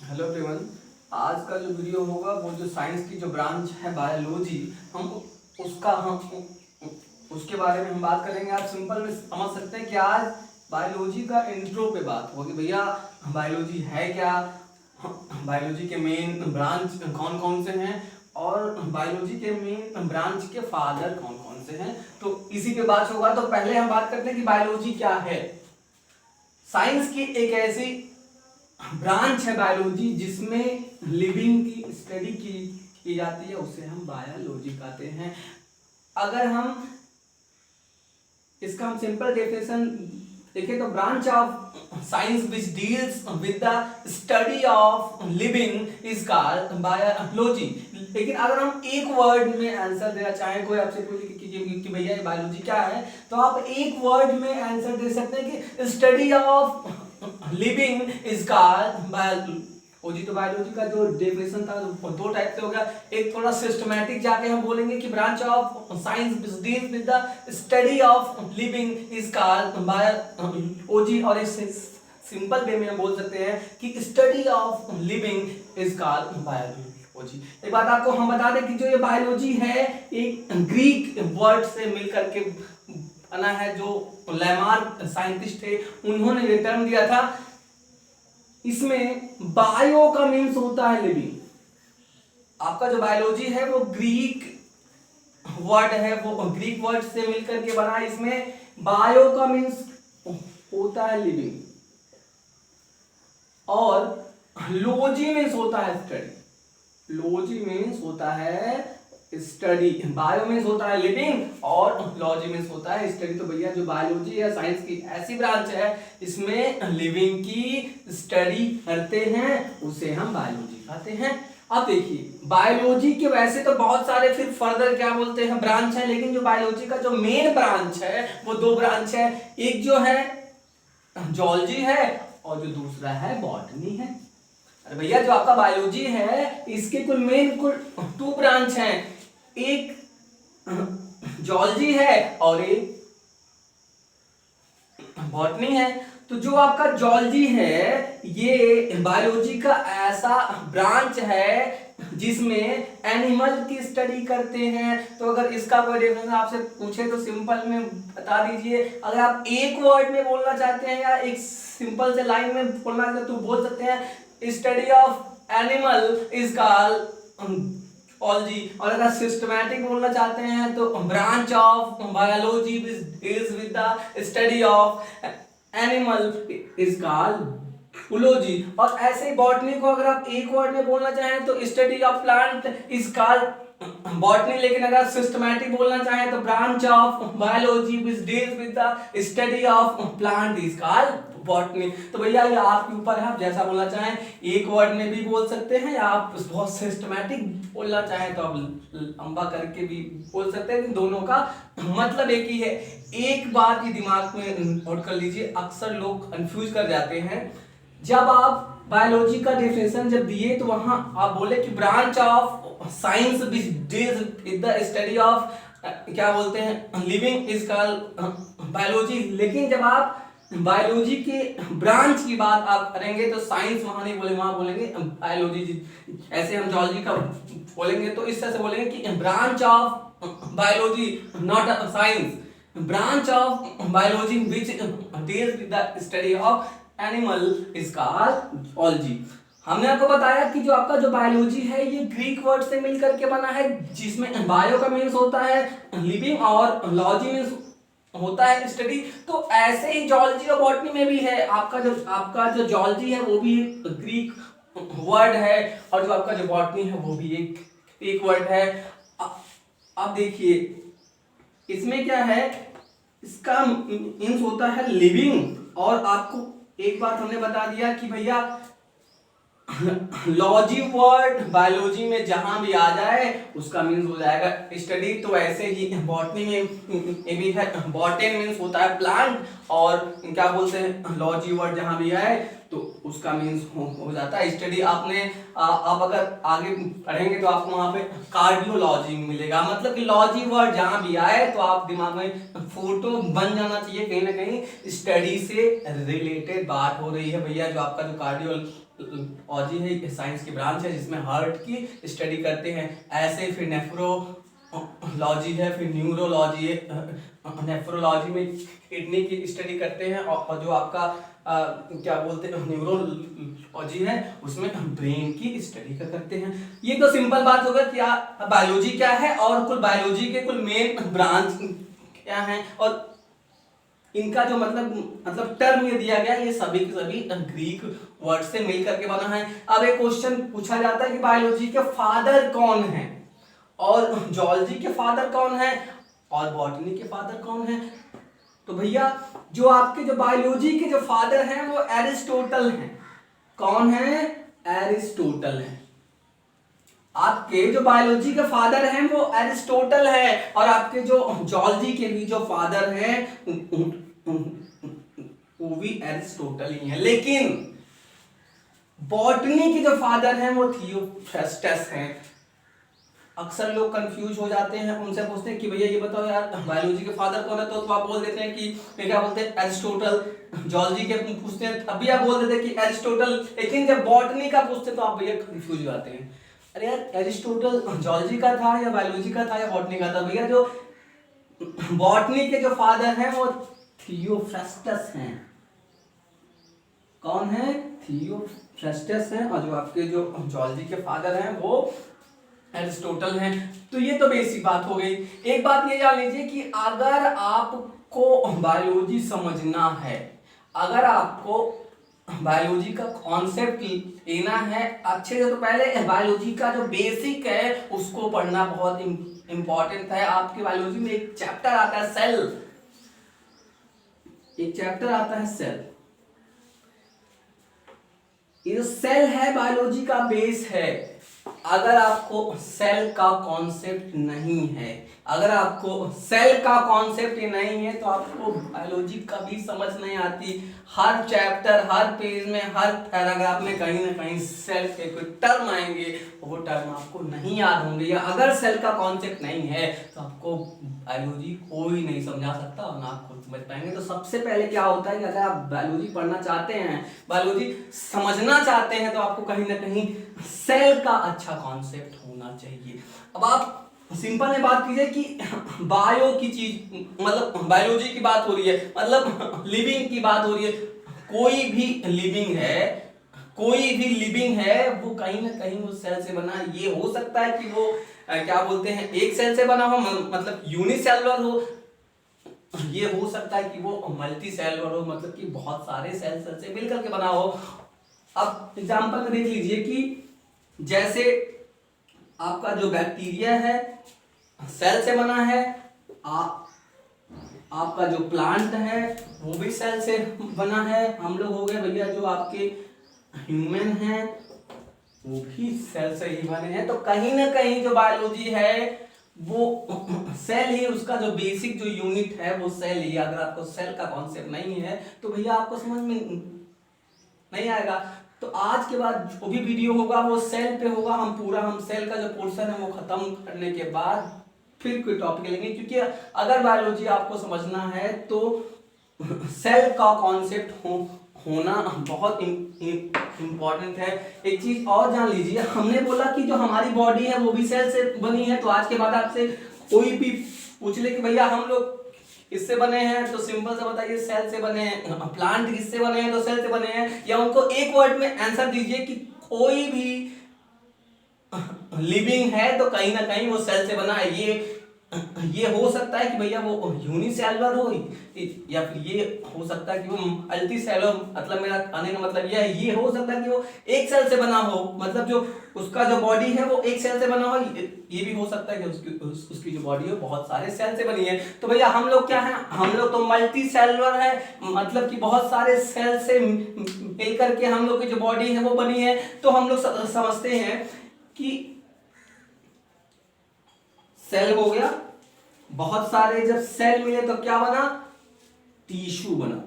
Hello everyone. आज का जो वीडियो होगा वो जो साइंस की जो ब्रांच है बायोलॉजी, हम उसके बारे में हम बात करेंगे। आप सिंपल में समझ सकते हैं कि आज बायोलॉजी का इंट्रो पे बात होगी। भैया बायोलॉजी है क्या, बायोलॉजी के मेन ब्रांच कौन कौन से हैं और बायोलॉजी के मेन ब्रांच के फादर कौन कौन से हैं, तो इसी पे बात होगा। तो पहले हम बात करते हैं कि बायोलॉजी क्या है। साइंस की एक ऐसी ब्रांच है बायोलॉजी जिसमें लिविंग की स्टडी की जाती है, उसे हम बायोलॉजी कहते हैं। अगर हम इसका सिंपल डेफिनेशन देखें तो branch of science which deals with the study of living is called biology. लेकिन अगर हम एक वर्ड में आंसर देना चाहें, कोई आपसे पूछे कि भैया ये बायोलॉजी क्या है, तो आप एक वर्ड में आंसर दे सकते हैं कि study of living is called biology. तो बायोलॉजी का जो डेफिनेशन था वो दो टाइप से हो गया। एक थोड़ा सिस्टमैटिक जाके हम बोलेंगे कि branch of science deals with the study of living is called biology, और इस सिंपल वे में हम बोल सकते हैं कि study of living is called biology. एक बात आपको हम बता दें कि जो ये बायोलॉजी है एक ग्रीक वर्ड से मिलकर के बना है। जो लैमार्क साइंटिस्ट थे उन्होंने ये टर्म दिया था। इसमें बायो का मीन्स होता है लिविंग। आपका जो बायोलॉजी है वो ग्रीक वर्ड है, वो ग्रीक वर्ड से मिलकर के बना है। इसमें बायो का मीन्स होता है लिविंग और लॉजी मीन्स होता है स्टडी। लॉजी मीन्स होता है स्टडी, बायो मीन्स होता है लिविंग और लॉजी मीन्स होता है स्टडी। तो भैया जो बायोलॉजी है साइंस की ऐसी ब्रांच है इसमें लिविंग की स्टडी करते हैं, उसे हम बायोलॉजी कहते हैं। अब देखिए बायोलॉजी के वैसे तो बहुत सारे फिर फर्दर क्या बोलते हैं ब्रांच है, लेकिन जो बायोलॉजी का जो मेन ब्रांच है वो दो ब्रांच है। एक जो है जूलॉजी है और जो दूसरा है बॉटनी है। अरे भैया जो आपका बायोलॉजी है इसके कुल टू ब्रांच हैं, एक जूलॉजी है और एक बॉटनी है। तो जो आपका जूलॉजी है ये बायोलॉजी का ऐसा ब्रांच है जिसमें एनिमल की स्टडी करते हैं। तो अगर इसका कोई डेफिनेशन आपसे पूछे तो सिंपल में बता दीजिए। अगर आप एक वर्ड में बोलना चाहते हैं या एक सिंपल से लाइन में बोलना चाहते हैं तो बोल सकते हैं study of animal is called zoology. और अगर सिस्टमैटिक बोलना चाहते हैं तो branch of biology is with the study of animal is called zoology. और ऐसे ही बॉटनी को अगर आप एक वर्ड में बोलना चाहें तो study of plant is called botany. लेकिन अगर सिस्टमैटिक बोलना चाहें तो branch of biology which deals with the study of plant is called botany. तो भैया ये आपके ऊपर है, आप जैसा बोलना चाहें एक वर्ड में भी बोल सकते हैं या आप बहुत सिस्टमैटिक बोलना चाहें तो आप लंबा करके भी बोल सकते हैं। दोनों का मतलब एक ही है। एक बात ये दिमाग में नोट कर लीजिए, अक्सर लोग कंफ्यूज कर जाते हैं। जब आप बायोलॉजी का डेफिनेशन जब दिए तो वहां आप बोले कि branch of science which deals with the study of क्या बोलते हैं लिविंग इज कॉल्ड बायोलॉजी। लेकिन जब आप बायोलॉजी के ब्रांच की बात आप करेंगे तो साइंस वहां नहीं बोलेंगे, वहां बोलेंगे बायोलॉजी। ऐसे हम जूलॉजी का बोलेंगे तो इस तरह से बोलेंगे कि branch of biology not science, branch of biology which deals with the study of animal is called zoology. हमने आपको बताया कि जो आपका जो बायोलॉजी है ये ग्रीक वर्ड से मिलकर के बना है, जिसमें बायो का मीन्स होता है लिविंग और लॉजी मीन्स होता है स्टडी। तो ऐसे ही जूलॉजी और बॉटनी में भी है। आपका जो जूलॉजी है वो भी ग्रीक वर्ड है और जो आपका जो बॉटनी है वो भी एक वर्ड है। अब देखिए इसमें क्या है, इसका मीन्स होता है लिविंग। और आपको एक बात हमने बता दिया कि भैया लॉजी वर्ड बायोलॉजी में जहां भी आ जाए उसका मीन्स हो जाएगा स्टडी। तो ऐसे ही बॉटनी में भी है, बॉटन मीन्स होता है प्लांट और क्या बोलते हैं लॉजी वर्ड जहां भी आए तो उसका मीन्स हो जाता है स्टडी। आपने आप अगर आगे पढ़ेंगे तो आपको वहां पे कार्डियोलॉजी मिलेगा, मतलब कि लॉजी वर्ड जहां भी आए तो आप दिमाग में फोटो बन जाना चाहिए, कहीं ना कहीं स्टडी से रिलेटेड बात हो रही है भैया। जो आपका जो कार्डियोलॉजी है साइंस की ब्रांच है जिसमें हार्ट की स्टडी करते हैं। ऐसे फिर नेफ्रोलॉजी है, फिर न्यूरोलॉजी है। नेफ्रोलॉजी में किडनी की स्टडी करते हैं, और जो आपका क्या बोलते हैं न्यूरोलॉजी है उसमें ब्रेन की स्टडी करते हैं। ये तो सिंपल बात होगा क्या बायोलॉजी क्या है और कुल बायोलॉजी के कुल मेन ब्रांच क्या है, और इनका जो मतलब टर्म ये दिया गया ये सभी के सभी ग्रीक वर्ड से मिल करके बना है। अब एक क्वेश्चन पूछा जाता है कि बायोलॉजी के फादर कौन है, और जूलॉजी के फादर कौन है, और बॉटनी के फादर कौन है। तो भैया जो आपके जो बायोलॉजी के जो फादर हैं वो एरिस्टोटल हैं। कौन है? एरिस्टोटल है। आपके जो बायोलॉजी के फादर हैं वो एरिस्टोटल है, और आपके जो जूलॉजी के भी जो फादर हैं वो भी एरिस्टोटल ही है। लेकिन बॉटनी के जो फादर हैं वो थियोफ्रास्टस हैं। अक्सर लोग कंफ्यूज हो जाते हैं, उनसे पूछते हैं कि भैया ये बताओ यार बायोलॉजी के फादर कौन है, तो आप बोल देते हैं कि क्या बोलते हैं एरिस्टोटल। जूलॉजी के पूछते हैं तब भी आप बोल देते हैं कि एरिस्टोटल। लेकिन जब बॉटनी का पूछते हैं तो आप भैया कंफ्यूज हो जाते हैं, अरे यार एरिस्टोटल जूलॉजी का था या बायोलॉजी का था या बॉटनी का था। भैया जो बॉटनी के जो फादर हैं वो थियोफ्रास्टस हैं। कौन है? थियोफ्रास्टस हैं। और जो आपके जो जूलॉजी के फादर हैं वो एरिस्टोटल हैं। तो ये तो बेसिक बात हो गई। एक बात ये जान लीजिए कि अगर आपको बायोलॉजी समझना है, अगर आपको बायोलॉजी का कॉन्सेप्ट लेना है अच्छे से, तो पहले बायोलॉजी का जो बेसिक है उसको पढ़ना बहुत इंपॉर्टेंट है। आपकी बायोलॉजी में एक चैप्टर आता है सेल, एक चैप्टर आता है सेल। ये सेल है बायोलॉजी का बेस है। अगर आपको सेल का कॉन्सेप्ट नहीं है, अगर आपको सेल का कॉन्सेप्ट नहीं है तो आपको बायोलॉजी कभी समझ नहीं आती। हर चैप्टर, हर पेज में, हर पैराग्राफ में कहीं ना कहीं सेल के कोई टर्म आएंगे, वो टर्म आपको नहीं याद होंगे, या अगर सेल का कॉन्सेप्ट नहीं है तो आपको बायोलॉजी कोई नहीं समझा सकता और ना आप खुद समझ पाएंगे। तो सबसे पहले क्या होता है कि अगर आप बायोलॉजी पढ़ना चाहते हैं, बायोलॉजी समझना चाहते हैं, तो आपको कहीं ना कहीं सेल का अच्छा कॉन्सेप्ट होना चाहिए। अब आप सिंपल में बात कीजिए कि बायो की चीज, मतलब बायोलॉजी की बात हो रही है, मतलब लिविंग की बात हो रही है। कोई भी लिविंग है, कोई भी लिविंग है वो कहीं ना कहीं वो सेल से बना है। ये हो सकता है कि वो क्या बोलते हैं एक सेल से बना हो, मतलब यूनिसेलुलर हो। ये हो सकता है कि वो मल्टी सेलुलर हो, मतलब कि बहुत सारे सेल से मिलकर के बना हो। अब एग्जांपल में देख लीजिए कि जैसे आपका जो बैक्टीरिया है सेल से बना है, आपका जो प्लांट है वो भी सेल से बना है। हम लोग हो गए भैया जो आपके ह्यूमन हैं वो भी सेल से ही बने हैं। तो कहीं ना कहीं जो बायोलॉजी है वो सेल ही, उसका जो बेसिक जो यूनिट है वो सेल ही। अगर आपको सेल का कॉन्सेप्ट नहीं है तो भैया आपको समझ में नहीं आएगा। तो आज के बाद जो भी वीडियो होगा वो सेल पे होगा। हम सेल का जो पोर्शन है वो खत्म करने के बाद फिर कोई टॉपिक लेंगे, क्योंकि अगर बायोलॉजी आपको समझना है तो सेल का कॉन्सेप्ट होना बहुत इंपॉर्टेंट है। एक चीज और जान लीजिए, हमने बोला कि जो हमारी बॉडी है वो भी सेल से बनी है। तो आज के बाद आपसे कोई भी पूछ ले कि भैया हम लोग इससे बने हैं, तो सिंपल से बताइए सेल से बने हैं। प्लांट किससे बने हैं? तो सेल से बने हैं। या उनको एक वर्ड में आंसर दीजिए कि कोई भी लिविंग है तो कहीं ना कहीं वो सेल से बना है। ये हो सकता है कि भैया वो यूनिसेलुलर हो, या फिर ये हो सकता है कि वो मल्टी सेलुलर, मतलब मेरा कहने का मतलब ये हो सकता है कि वो एक सेल से बना हो, मतलब जो उसका जो बॉडी है वो एक सेल से बना हो। ये भी हो सकता है कि उसकी जो बॉडी है बहुत सारे सेल से बनी है। तो भैया हम लोग क्या है? हम लोग तो मल्टी सेलुलर है, मतलब कि बहुत सारे सेल से मिलकर के हम लोग की जो बॉडी है वो बनी है। तो हम लोग समझते हैं कि सेल हो गया, बहुत सारे जब सेल मिले तो क्या बना? टिश्यू बना।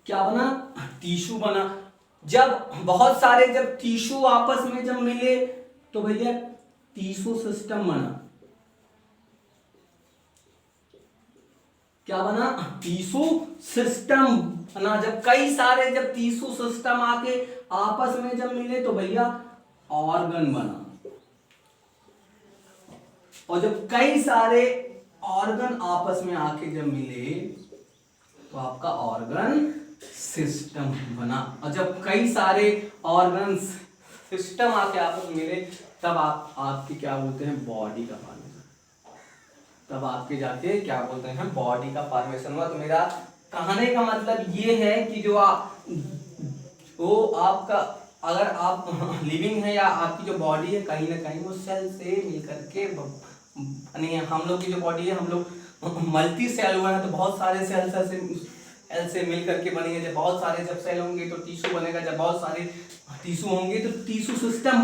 क्या बना? टिश्यू बना। जब बहुत सारे जब टिश्यू आपस में जब मिले तो भैया टिश्यू सिस्टम बना। क्या बना? टिश्यू सिस्टम बना। जब कई सारे जब टिश्यू सिस्टम आके आपस में जब मिले तो भैया ऑर्गन बना। और जब कई सारे ऑर्गन आपस में आके जब मिले तो आपका ऑर्गन सिस्टम बना। और जब कई सारे ऑर्गन सिस्टम आके आपस में मिले तब आपके क्या बोलते हैं? बॉडी का फॉर्मेशन। तब आपके जाके क्या बोलते हैं? बॉडी का फॉर्मेशन हुआ। तो मेरा कहने का मतलब ये है कि जो आपका अगर आप लिविंग है या आपकी जो बॉडी है कहीं ना कहीं वो सेल से मिलकर के बनी है। हम लोग की जो बॉडी है हम लोग मल्टी सेल हुआ है, तो बहुत सारे सेल से मिल करके बनी है। जब बहुत सारे जब सेल होंगे तो टिश्यू बनेगा। जब बहुत सारे टिश्यू होंगे तो टिश्यू सिस्टम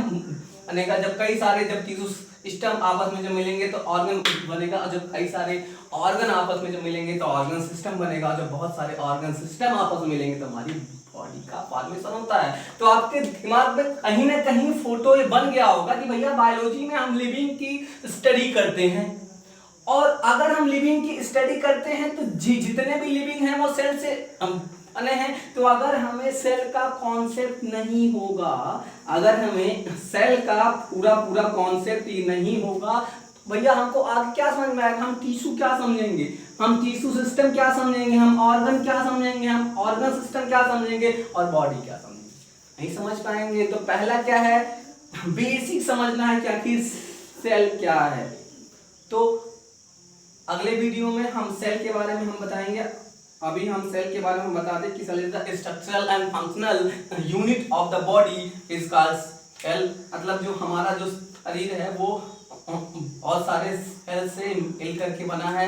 बनेगा। जब कई सारे जब टिश्यू सिस्टम आपस में जब मिलेंगे तो ऑर्गन बनेगा। और जब कई सारे ऑर्गन आपस में जब मिलेंगे तो ऑर्गन सिस्टम बनेगा। जब बहुत सारे ऑर्गन सिस्टम आपस में मिलेंगे तो हमारी बॉडी का फॉर्मेशन होता है। तो आपके दिमाग में कहीं ना कहीं फोटो ये बन गया होगा कि भैया बायोलॉजी में हम लिविंग की स्टडी करते हैं, और अगर हम लिविंग की स्टडी करते हैं तो जितने भी लिविंग हैं वो सेल से बने हैं। तो अगर हमें सेल का कॉन्सेप्ट नहीं होगा, अगर हमें सेल का पूरा कॉन्सेप्ट ही नहीं होगा भैया हमको आगे क्या समझ में आएगा? हम टिश्यू क्या समझेंगे? हम टिश्यू सिस्टम क्या समझेंगे? हम ऑर्गन क्या समझेंगे? हम ऑर्गन सिस्टम क्या समझेंगे? और बॉडी क्या समझेंगे? नहीं समझ पाएंगे। तो पहला क्या है? बेसिक समझना है कि आखिर सेल क्या है। तो अगले वीडियो में हम सेल के बारे में हम बताएंगे। अभी हम सेल के बारे में बता दें कि cell is the structural and functional unit of the body is called cell. मतलब जो हमारा जो शरीर है वो बहुत सारे सेल से मिल करके बना है।